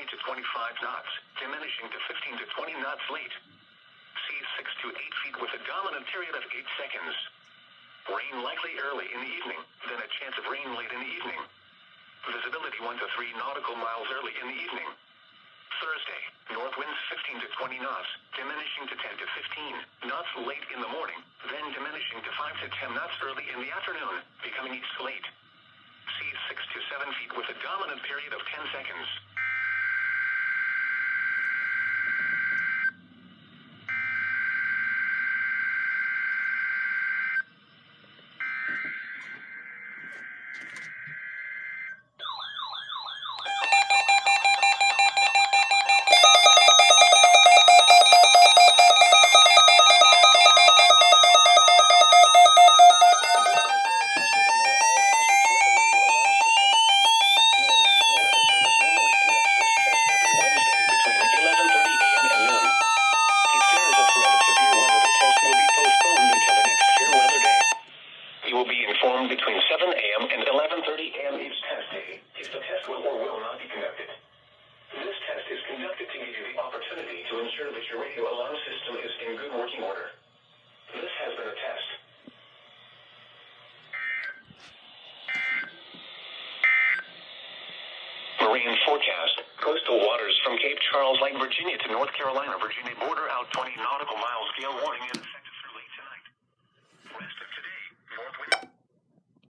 20 to 25 knots, diminishing to 15 to 20 knots late. Seas 6 to 8 feet with a dominant period of 8 seconds. Rain likely early in the evening, then a chance of rain late in the evening. Visibility 1 to 3 nautical miles early in the evening. Thursday, north winds 15 to 20 knots, diminishing to 10 to 15 knots late in the morning, then diminishing to 5 to 10 knots early in the afternoon, becoming east late. Seas 6 to 7 feet with a dominant period of 10 seconds. Between 7 a.m. and 11:30 a.m. each test day, if the test will or will not be conducted. This test is conducted to give you the opportunity to ensure that your radio alarm system is in good working order. This has been a test. Marine forecast. Coastal waters from Cape Charles, Lake Virginia to North Carolina, Virginia border out 20 nautical miles. Gale warning in